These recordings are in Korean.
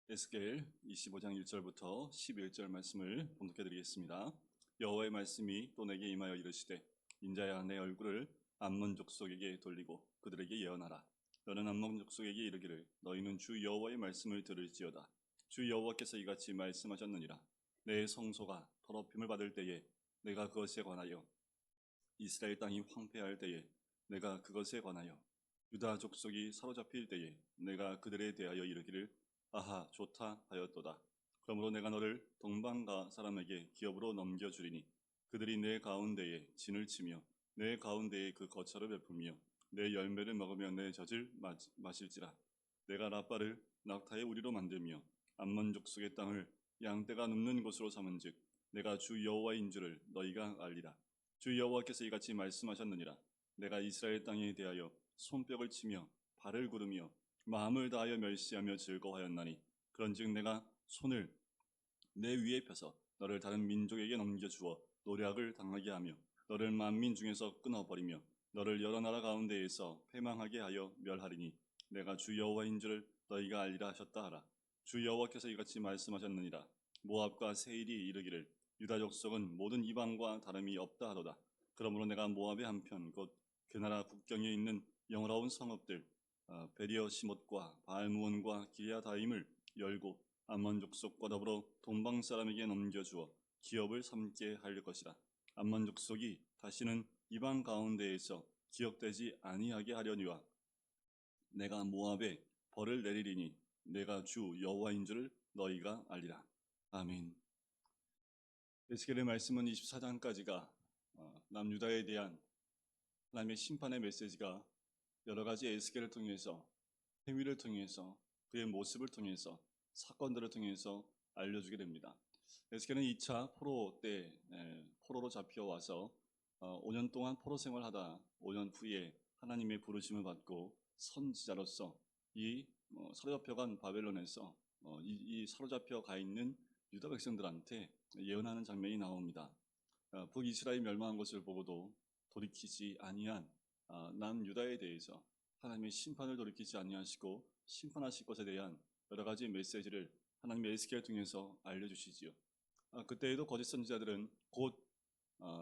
에스겔 25장 1절부터 11절 말씀을 봉독해 드리겠습니다. 여호와의 말씀이 또 내게 임하여 이르시되, 인자야, 내 얼굴을 암몬 족속에게 돌리고 그들에게 예언하라. 너는 암몬 족속에게 이르기를, 너희는 주 여호와의 말씀을 들을지어다. 주 여호와께서 이같이 말씀하셨느니라. 내 성소가 더럽힘을 받을 때에 내가 그것에 관하여, 이스라엘 땅이 황폐할 때에 내가 그것에 관하여, 유다 족속이 사로잡힐 때에 내가 그들에 대하여 이르기를, 아하 좋다 하였도다. 그러므로 내가 너를 동방가 사람에게 기업으로 넘겨주리니 그들이 내 가운데에 진을 치며 내 가운데에 그 거처를 베풀며 내 열매를 먹으며 내 젖을 마실지라. 내가 라빠를 낙타의 우리로 만들며 암몬 족속의 땅을 양떼가 눕는 곳으로 삼은즉 내가 주 여호와인 줄을 너희가 알리라. 주 여호와께서 이같이 말씀하셨느니라. 내가 이스라엘 땅에 대하여 손뼉을 치며 발을 구르며 마음을 다하여 멸시하며 즐거워하였나니, 그런즉 내가 손을 내 위에 펴서 너를 다른 민족에게 넘겨주어 노략을 당하게 하며 너를 만민 중에서 끊어버리며 너를 여러 나라 가운데에서 패망하게 하여 멸하리니 내가 주 여호와인 줄을 너희가 알리라 하셨다 하라. 주 여호와께서 이같이 말씀하셨느니라. 모압과 세일이 이르기를, 유다 족속은 모든 이방과 다름이 없다 하도다. 그러므로 내가 모압의 한편 곧 그 나라 국경에 있는 영화로운 성읍들 베리어 시못과 바알무온과 기랴다임을 열고 암몬 족속과 더불어 동방 사람에게 넘겨주어 기업을 삼게 할 것이라. 암몬 족속이 다시는 이방 가운데에서 기억되지 아니하게 하려니와 내가 모압에 벌을 내리리니 내가 주 여호와인 줄을 너희가 알리라. 아멘. 에스겔의 말씀은 24장까지가 남유다에 대한 하나님의 심판의 메시지가 여러 가지 에스겔을 통해서, 행위를 통해서, 그의 모습을 통해서, 사건들을 통해서 알려주게 됩니다. 에스겔은 2차 포로 때 포로로 잡혀와서 5년 동안 포로 생활하다 5년 후에 하나님의 부르심을 받고 선지자로서 이 사로잡혀간 바벨론에서 이 사로잡혀 가 있는 유다 백성들한테 예언하는 장면이 나옵니다. 북이스라엘 멸망한 것을 보고도 돌이키지 아니한 남유다에 대해서 하나님의 심판을 돌이키지 아니하시고 심판하실 것에 대한 여러 가지 메시지를 하나님의 에스겔을 통해서 알려주시지요. 그때에도 거짓 선지자들은 곧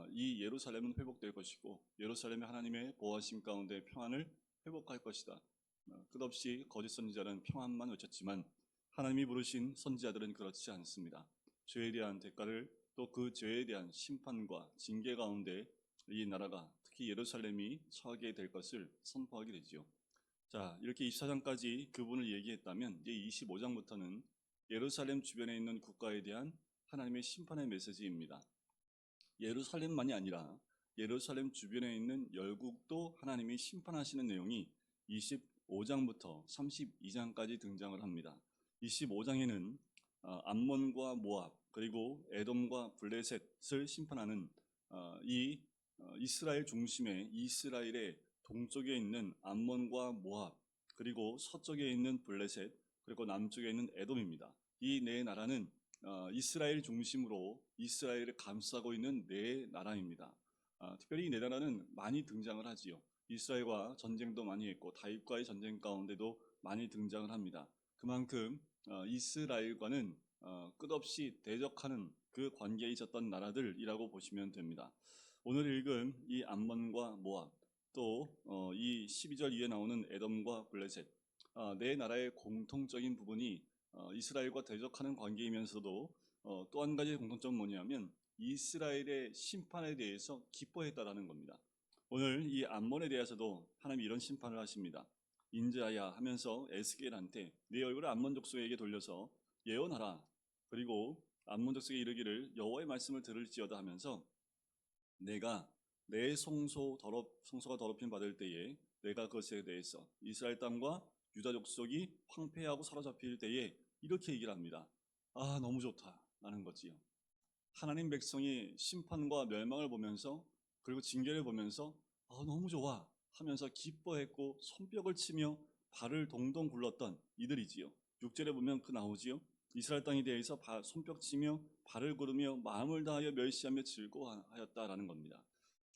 이 예루살렘은 회복될 것이고 예루살렘의 하나님의 보호하심 가운데 평안을 회복할 것이다. 끝없이 거짓 선지자는 평안만 외쳤지만 하나님이 부르신 선지자들은 그렇지 않습니다. 죄에 대한 대가를, 또 그 죄에 대한 심판과 징계 가운데 이 나라가, 특히 예루살렘이 처하게 될 것을 선포하게 되지요. 자, 이렇게 24장까지 그분을 얘기했다면 이제 25장부터는 예루살렘 주변에 있는 국가에 대한 하나님의 심판의 메시지입니다. 예루살렘만이 아니라 예루살렘 주변에 있는 열국도 하나님이 심판하시는 내용이 25장부터 32장까지 등장을 합니다. 25장에는 암몬과 모압 그리고 에돔과 블레셋을 심판하는 이 이스라엘 중심의 이스라엘의 동쪽에 있는 암몬과 모압, 그리고 서쪽에 있는 블레셋, 그리고 남쪽에 있는 에돔입니다. 이 네 나라는 이스라엘 중심으로 이스라엘을 감싸고 있는 네 나라입니다. 특별히 이 네 나라는 많이 등장을 하지요. 이스라엘과 전쟁도 많이 했고 다윗과의 전쟁 가운데도 많이 등장을 합니다. 그만큼 이스라엘과는 끝없이 대적하는 그 관계에 있었던 나라들이라고 보시면 됩니다. 오늘 읽은 이 암몬과 모압, 또 이 12절 이에 나오는 에돔과 블레셋, 네 나라의 공통적인 부분이 이스라엘과 대적하는 관계이면서도 또 한 가지 공통점은 뭐냐면 이스라엘의 심판에 대해서 기뻐했다라는 겁니다. 오늘 이 암몬에 대해서도 하나님이 이런 심판을 하십니다. 인자야 하면서 에스겔한테 네 얼굴을 암몬 족속에게 돌려서 예언하라. 그리고 암몬 족속에 이르기를, 여호와의 말씀을 들을지어다 하면서 내가 내 성소가 더럽힘 받을 때에 내가 그것에 대해서 이스라엘 땅과 유다 족속이 황폐하고 사로잡힐 때에 이렇게 얘기를 합니다. 너무 좋다라는 거지요. 하나님 백성이 심판과 멸망을 보면서, 그리고 징계를 보면서 너무 좋아 하면서 기뻐했고 손뼉을 치며 발을 동동 굴렀던 이들이지요. 6절에 보면 그 나오지요. 이스라엘 땅에 대해서 손뼉 치며 발을 구르며 마음을 다하여 멸시하며 즐거워하였다라는 겁니다.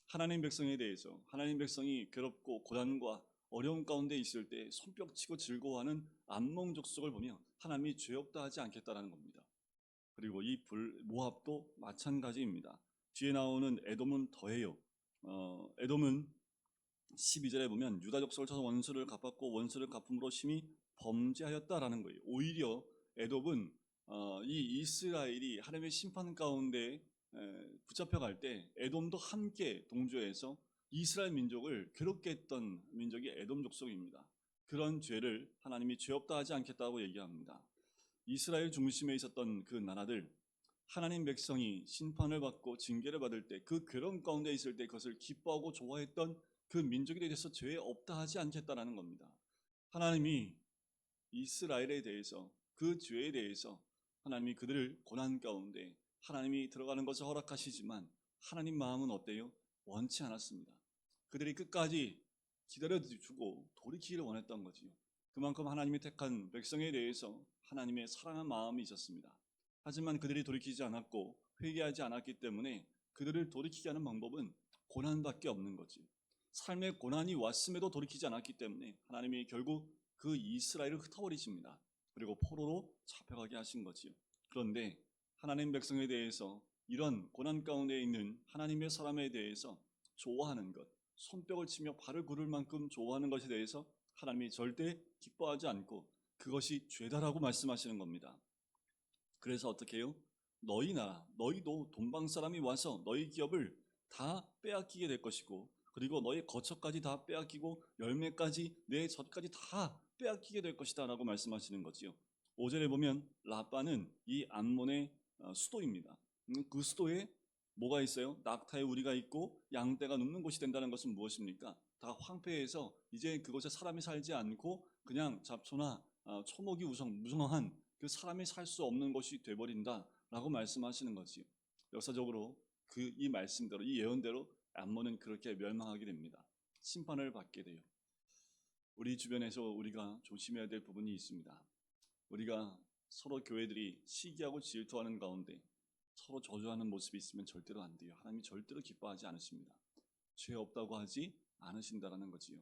하나님 백성에 대해서, 하나님 백성이 괴롭고 고난과 어려운 가운데 있을 때 손뼉치고 즐거워하는 암몬 족속을 보며 하나님이 죄 없다 하지 않겠다라는 겁니다. 그리고 이 모압도 마찬가지입니다. 뒤에 나오는 에돔은 더해요. 에돔은 12절에 보면 유다 족속을 쳐서 원수를 갚았고 원수를 갚음으로 심히 범죄하였다라는 거예요. 오히려 에돔은 이 이스라엘이 하나님의 심판 가운데 붙잡혀갈 때 에돔도 함께 동조해서 이스라엘 민족을 괴롭게 했던 민족이 에돔 족속입니다. 그런 죄를 하나님이 죄 없다 하지 않겠다고 얘기합니다. 이스라엘 중심에 있었던 그 나라들, 하나님 백성이 심판을 받고 징계를 받을 때 그 괴로움 가운데 있을 때 그것을 기뻐하고 좋아했던 그 민족에 대해서 죄 없다 하지 않겠다라는 겁니다. 하나님이 이스라엘에 대해서 그 죄에 대해서 하나님이 그들을 고난 가운데 하나님이 들어가는 것을 허락하시지만 하나님 마음은 어때요? 원치 않았습니다. 그들이 끝까지 기다려주고 돌이키기를 원했던 거지요. 그만큼 하나님이 택한 백성에 대해서 하나님의 사랑한 마음이 있었습니다. 하지만 그들이 돌이키지 않았고 회개하지 않았기 때문에 그들을 돌이키게 하는 방법은 고난밖에 없는 거지. 삶의 고난이 왔음에도 돌이키지 않았기 때문에 하나님이 결국 그 이스라엘을 흩어버리십니다. 그리고 포로로 잡혀가게 하신 거지요. 그런데 하나님 백성에 대해서 이런 고난 가운데 있는 하나님의 사람에 대해서 좋아하는 것, 손뼉을 치며 발을 구를 만큼 좋아하는 것에 대해서 하나님이 절대 기뻐하지 않고 그것이 죄다라고 말씀하시는 겁니다. 그래서 어떻게 해요? 너희 나라, 너희도 동방 사람이 와서 너희 기업을 다 빼앗기게 될 것이고 그리고 너희 거처까지 다 빼앗기고 열매까지 내 젖까지 다 빼앗기게 될 것이다 라고 말씀하시는 거지요. 5절에 보면 라빠는 이 암몬의 수도입니다. 그 수도에 뭐가 있어요? 낙타의 우리가 있고 양떼가 눕는 곳이 된다는 것은 무엇입니까? 다 황폐해서 이제 그곳에 사람이 살지 않고 그냥 잡초나 초목이 무성한 그 사람이 살 수 없는 곳이 돼버린다라고 말씀하시는 거지요. 역사적으로 이 말씀대로 이 예언대로 암몬은 그렇게 멸망하게 됩니다. 심판을 받게 돼요. 우리 주변에서 우리가 조심해야 될 부분이 있습니다. 우리가 서로 교회들이 시기하고 질투하는 가운데 서로 저주하는 모습이 있으면 절대로 안 돼요. 하나님이 절대로 기뻐하지 않으십니다. 죄 없다고 하지 않으신다라는 거지요.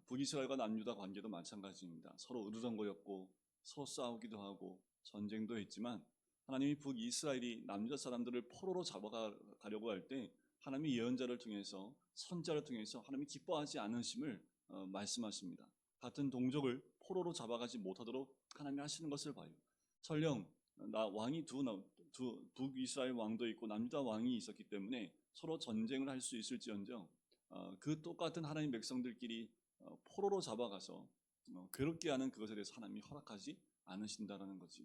북이스라엘과 남유다 관계도 마찬가지입니다. 서로 으르렁거렸고 서로 싸우기도 하고 전쟁도 했지만 하나님이 북이스라엘이 남유다 사람들을 포로로 잡아가려고 할 때 하나님이 예언자를 통해서 선자를 통해서 하나님이 기뻐하지 않으심을 말씀하십니다. 같은 동족을 포로로 잡아가지 못하도록 하나님이 하시는 것을 봐요. 설령 왕이 북이스라엘 왕도 있고 남유다 왕이 있었기 때문에 서로 전쟁을 할 수 있을지언정 그 똑같은 하나님 백성들끼리 포로로 잡아가서 괴롭게 하는 그것에 대해서 하나님이 허락하지 않으신다라는 거지.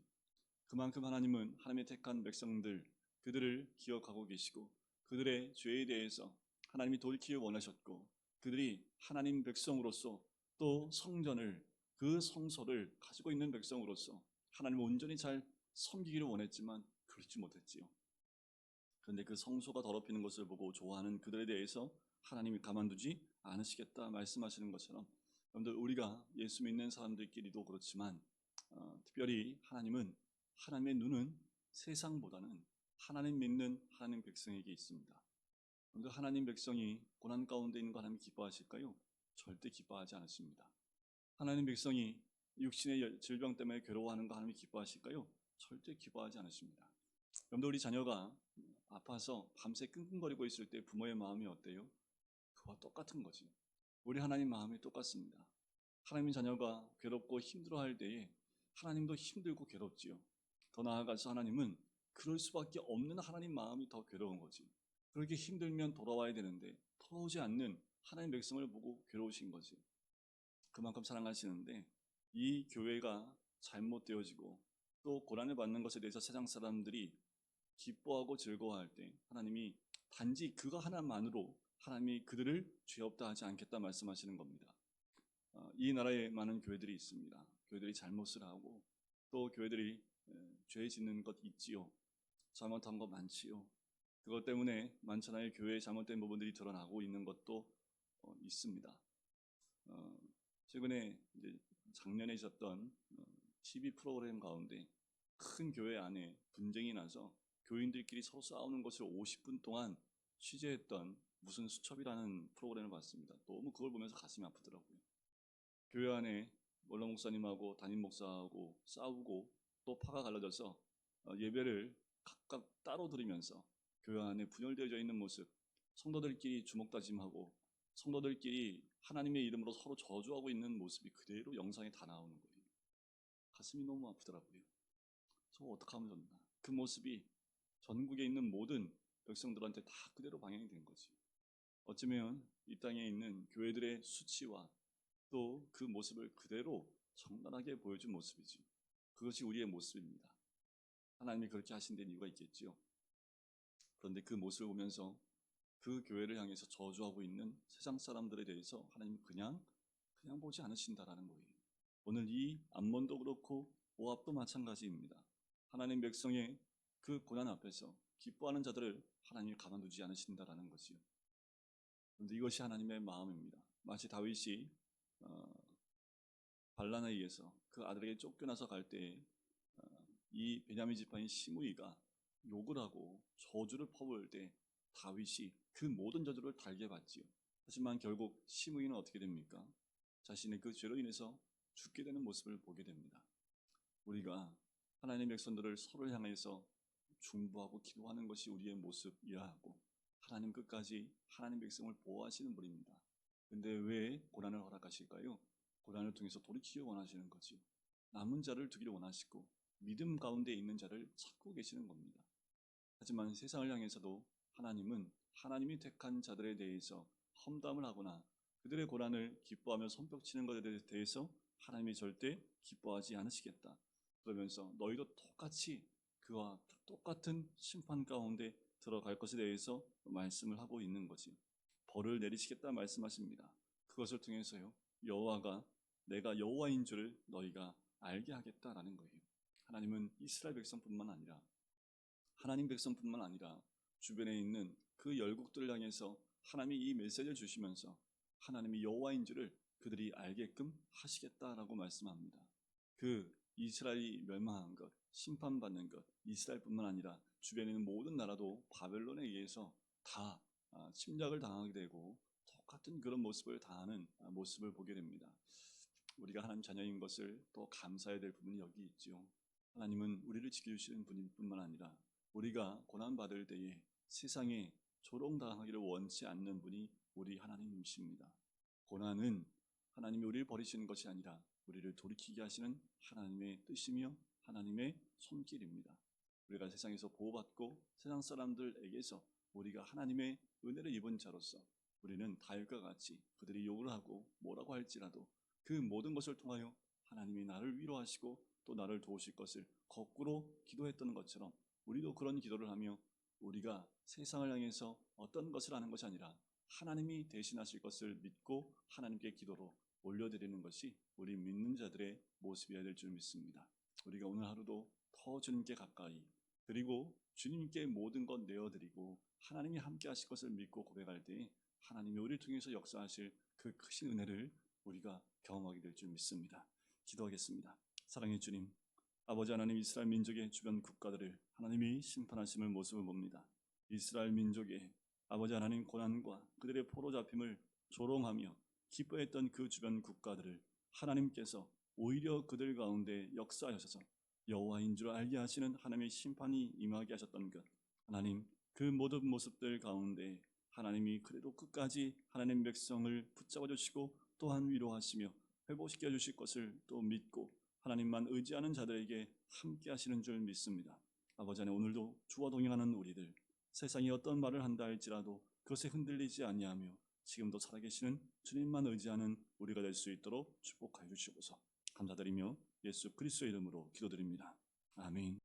그만큼 하나님은 하나님의 택한 백성들 그들을 기억하고 계시고 그들의 죄에 대해서 하나님이 돌이키길 원하셨고 그들이 하나님 백성으로서 또 성전을 그 성소를 가지고 있는 백성으로서 하나님을 온전히 잘 섬기기를 원했지만 그렇지 못했지요. 그런데 그 성소가 더럽히는 것을 보고 좋아하는 그들에 대해서 하나님이 가만두지 않으시겠다 말씀하시는 것처럼 여러분들 우리가 예수 믿는 사람들끼리도 그렇지만 특별히 하나님의 눈은 세상보다는 하나님 믿는 하나님 백성에게 있습니다. 여러분들 하나님 백성이 고난 가운데 있는 거 하나님 기뻐하실까요? 절대 기뻐하지 않으십니다. 하나님 백성이 육신의 질병 때문에 괴로워하는 거 하나님이 기뻐하실까요? 절대 기뻐하지 않으십니다. 여러분들 우리 자녀가 아파서 밤새 끙끙거리고 있을 때 부모의 마음이 어때요? 그와 똑같은 거지. 우리 하나님 마음이 똑같습니다. 하나님 자녀가 괴롭고 힘들어할 때에 하나님도 힘들고 괴롭지요. 더 나아가서 하나님은 그럴 수밖에 없는 하나님 마음이 더 괴로운 거지. 그렇게 힘들면 돌아와야 되는데 돌아오지 않는 하나님 백성을 보고 괴로우신 거지. 그만큼 사랑하시는데 이 교회가 잘못되어지고 또 고난을 받는 것에 대해서 세상 사람들이 기뻐하고 즐거워할 때 하나님이 단지 그거 하나만으로 하나님이 그들을 죄 없다 하지 않겠다 말씀하시는 겁니다. 이 나라에 많은 교회들이 있습니다. 교회들이 잘못을 하고 또 교회들이 죄 짓는 것 있지요. 잘못한 것 많지요. 그것 때문에 많잖아요. 교회에 잘못된 부분들이 드러나고 있는 것도 있습니다. 최근에 이제 작년에 있었던 TV 프로그램 가운데 큰 교회 안에 분쟁이 나서 교인들끼리 서로 싸우는 것을 50분 동안 취재했던 무슨 수첩이라는 프로그램을 봤습니다. 너무 그걸 보면서 가슴이 아프더라고요. 교회 안에 원로 목사님하고 담임 목사하고 싸우고 또 파가 갈라져서 예배를 각각 따로 드리면서 교회 안에 분열되어져 있는 모습, 성도들끼리 주먹다짐하고 성도들끼리 하나님의 이름으로 서로 저주하고 있는 모습이 그대로 영상에 다 나오는 거예요. 가슴이 너무 아프더라고요. 저 어떻게 하면 좋나. 그 모습이 전국에 있는 모든 백성들한테 다 그대로 방영이 된 거지. 어쩌면 이 땅에 있는 교회들의 수치와 또 그 모습을 그대로 적나라하게 보여준 모습이지. 그것이 우리의 모습입니다. 하나님이 그렇게 하신 데 이유가 있겠지요. 그런데 그 모습을 보면서 그 교회를 향해서 저주하고 있는 세상 사람들에 대해서 하나님은 그냥 보지 않으신다라는 거예요. 오늘 이 암몬도 그렇고 모압도 마찬가지입니다. 하나님 백성의 그 고난 앞에서 기뻐하는 자들을 하나님이 가만두지 않으신다라는 것이요. 그런데 이것이 하나님의 마음입니다. 마치 다윗이 반란에 의해서 그 아들에게 쫓겨나서 갈 때에 이 베냐민 지파인 시므이가 욕을 하고 저주를 퍼부을 때 다윗이 그 모든 저주를 달게 받지요. 하지만 결국 시므이는 어떻게 됩니까? 자신의 그 죄로 인해서 죽게 되는 모습을 보게 됩니다. 우리가 하나님의 백성들을 서로를 향해서 중보하고 기도하는 것이 우리의 모습이라 하고 하나님 끝까지 하나님 백성을 보호하시는 분입니다. 근데 왜 고난을 허락하실까요? 고난을 통해서 돌이키기 원하시는 거지요. 남은 자를 두기를 원하시고 믿음 가운데 있는 자를 찾고 계시는 겁니다. 하지만 세상을 향해서도 하나님은 하나님이 택한 자들에 대해서 험담을 하거나 그들의 고난을 기뻐하며 손뼉치는 것에 대해서 하나님이 절대 기뻐하지 않으시겠다. 그러면서 너희도 똑같이 그와 똑같은 심판 가운데 들어갈 것에 대해서 말씀을 하고 있는 거지. 벌을 내리시겠다 말씀하십니다. 그것을 통해서요, 여호와가 내가 여호와인 줄을 너희가 알게 하겠다라는 거예요. 하나님은 이스라엘 백성뿐만 아니라 하나님 백성뿐만 아니라 주변에 있는 그 열국들을 향해서 하나님이 이 메시지를 주시면서 하나님이 여호와인 줄을 그들이 알게끔 하시겠다라고 말씀합니다. 그 이스라엘이 멸망한 것, 심판받는 것, 이스라엘뿐만 아니라 주변에 있는 모든 나라도 바벨론에 의해서 다 침략을 당하게 되고 똑같은 그런 모습을 당하는 모습을 보게 됩니다. 우리가 하나님 자녀인 것을 또 감사해야 될 부분이 여기 있죠. 하나님은 우리를 지켜주시는 분뿐만 아니라 우리가 고난받을 때에 세상에 조롱당하기를 원치 않는 분이 우리 하나님이십니다. 고난은 하나님이 우리를 버리시는 것이 아니라 우리를 돌이키게 하시는 하나님의 뜻이며 하나님의 손길입니다. 우리가 세상에서 보호받고 세상 사람들에게서 우리가 하나님의 은혜를 입은 자로서 우리는 다윗과 같이 그들이 욕을 하고 뭐라고 할지라도 그 모든 것을 통하여 하나님이 나를 위로하시고 또 나를 도우실 것을 거꾸로 기도했던 것처럼 우리도 그런 기도를 하며 우리가 세상을 향해서 어떤 것을 하는 것이 아니라 하나님이 대신하실 것을 믿고 하나님께 기도로 올려드리는 것이 우리 믿는 자들의 모습이어야 될 줄 믿습니다. 우리가 오늘 하루도 더 주님께 가까이 그리고 주님께 모든 것 내어드리고 하나님이 함께 하실 것을 믿고 고백할 때에 하나님이 우리를 통해서 역사하실 그 크신 은혜를 우리가 경험하게 될 줄 믿습니다. 기도하겠습니다. 사랑의 주님, 아버지 하나님, 이스라엘 민족의 주변 국가들을 하나님이 심판하심을 모습을 봅니다. 이스라엘 민족의 아버지 하나님 고난과 그들의 포로 잡힘을 조롱하며 기뻐했던 그 주변 국가들을 하나님께서 오히려 그들 가운데 역사하셔서 여호와인 줄 알게 하시는 하나님의 심판이 임하게 하셨던 것, 하나님 그 모든 모습들 가운데 하나님이 그래도 끝까지 하나님 백성을 붙잡아 주시고 또한 위로하시며 회복시켜 주실 것을 또 믿고 하나님만 의지하는 자들에게 함께 하시는 줄 믿습니다. 아버지 하나님, 오늘도 주와 동행하는 우리들, 세상이 어떤 말을 한다 할지라도 그것에 흔들리지 아니하며 지금도 살아계시는 주님만 의지하는 우리가 될 수 있도록 축복하여 주시옵소서. 감사드리며 예수 그리스도의 이름으로 기도드립니다. 아멘.